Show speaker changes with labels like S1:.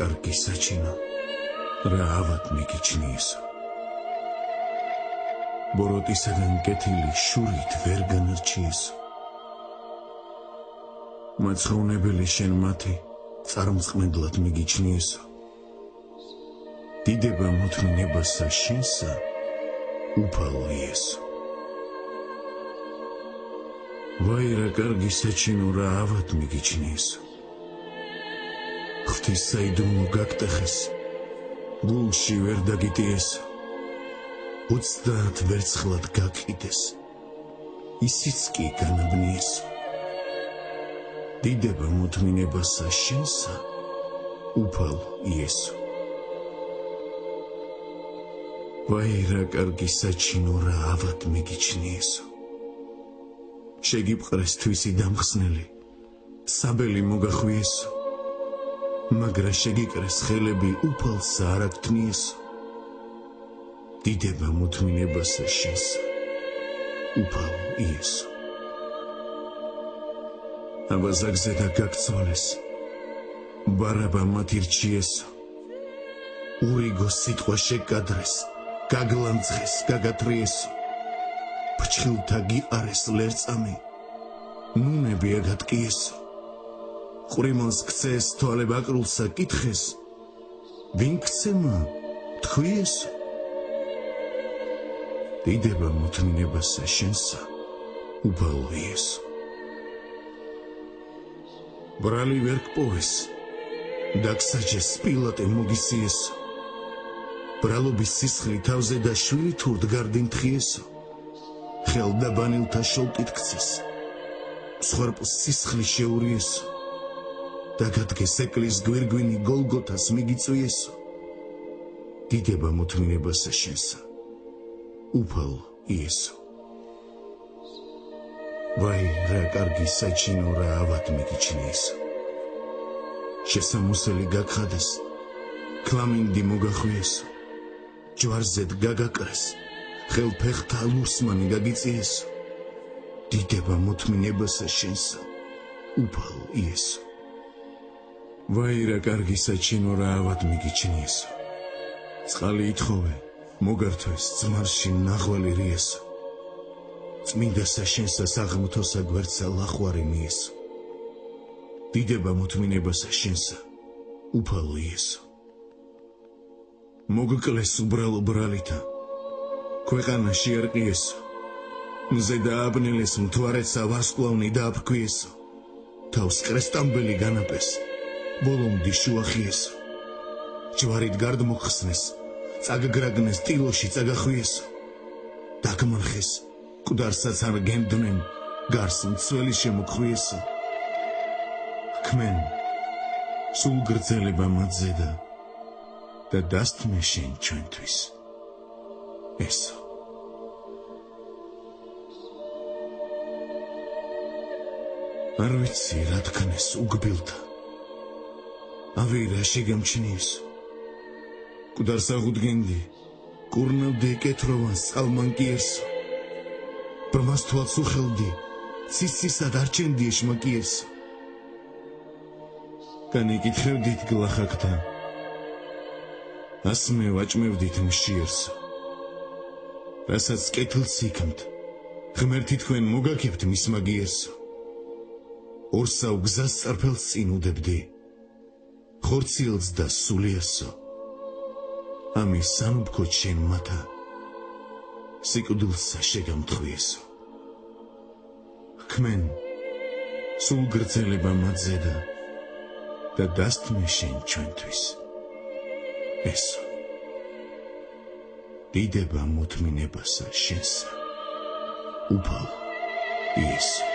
S1: კარგი საჩინო, რა ავად მიგიჩნიესო. ბოროტისაგან კეთილი შურით ვერ განარჩიესო. მაცხოვნებელი შენ მათი წარმწყმედლად მიგიჩნიესო. დიდება მოთმინებასა შენსა უფალო იესო. ვაი რა კარგი საჩინო, რა ავად მიგიჩნიესო. ღვთის საიდუმლო გაგტეხეს, გულში ვერ დაგიტიესო. 30 ვერცხლად გაკიდეს, ისიც კი განაბნიესო. დიდება მოთმინებასა შენსა უფალო იესო. ვაი რა კარგი საჩინო, რა ავად მიგიჩნიესო. შეგიპყრეს თვისი დამხსნელი, საბელი მოგახვიესო. მაგრა შეგიკრეს ხელები უფალსა არ აკთნიესო. დიდება მოთმინებასა შენსა უფალო იესო. აბაზაგზე და გაგცვალეს, ბარაბა მათირჩიესო. ურიგო სიტყვა შეკადრეს, გაგლანძღეს, გაგათრიესო. ფჩხილთა გიყარეს ლერწამი, ნუნები აგატკიესო. ყვრიმონს ქცეს, თვალებ აკრულსა კითხეს, ვინ ქცემა თქვიესო. დიდება მოთმინებასა შენსა უფალო იესო. ბრალი ვერ გპოვეს, დაგსაჯეს სპილატე მოგისიესო. ბრალობის სისხლი თავზე და შვილი თურთ გარდინთხიესო. ხელდაბანილთა შოლტით ქცეს, მსხვერპლს სისხლი შეურიესო. დაგადგეს ეკლის გვირგვინი გოლგოთას მიგიწვიესო. დიდება მოთმინებასა შენსა უფალო იესო. ვაი რა კარგი საჩინო, რა ავად მიგიჩნიესო. შესამოსელი გაგხადეს, ქლამინდი მოგახვიესო. ჯვარზედ გაგაკრეს, ხელფეხთა ლურსმანი გაგიწიესო. დიდება მოთმინებასა შენსა უფალო იესო. ვაი რა კარგი საჩინო, რა ავად მიგიჩნიესო. წყალი ითხოვე, მოგართვეს ძმარში ნაღველი რიესო. წმინდასა შენსა საღმრთოსა გვერდსა ლახვარი მიესო. დიდება მოთმინებასა შენსა უფალო იესო. მოგკლეს უბრალო ბრალითა, ქვეყანა შეარყიესო. მზე დააბნელეს, მთვარეცა ვარსკვლავნი დააფრქვიესო. თავს კრესტამბელი განაპეს, ბოლომდე შუახიესო. ჯვარით გარდმოხსნეს, წაგგრაგნეს, ტილოში წაგახვიესო. დაგმანხეს, მკვდარსაც არ გენდნენ, გარს მცველი შემოხვიესო. ქმენ სულ გრძელება მათზე და დასთმე შენ ჩვენთვის ესო. არ ვიცი რა თქნეს უგბილთა, ავირა შეგამჩნიესო. მკვდარს აღუდგენდი, კურნავდი ეკეთროვან წყალმანკიესო. ბრმას თვალს უხელდი, ცისისად არჩენდი ეშმაკიესო. განიკითხევდით გლახაკთა, ასმე ვაჭმევდით მშიერსო. რასაც კეთილს იქნთ, ღმერთი თქვენ მოგაქებთ მის მაგიერსო. ორსავ გზას წარფელს წინ უდებდი, ხორციელს და სულიერსო. ამის სამბქო შენ მათა, სიკვდილსა შეგამთხვიესო. ქმენ სულ გრძელება მათზე და დასთმე შენ ჩვენთვის ესო. დიდება მოთმინებასა შენსა უფალო იესო.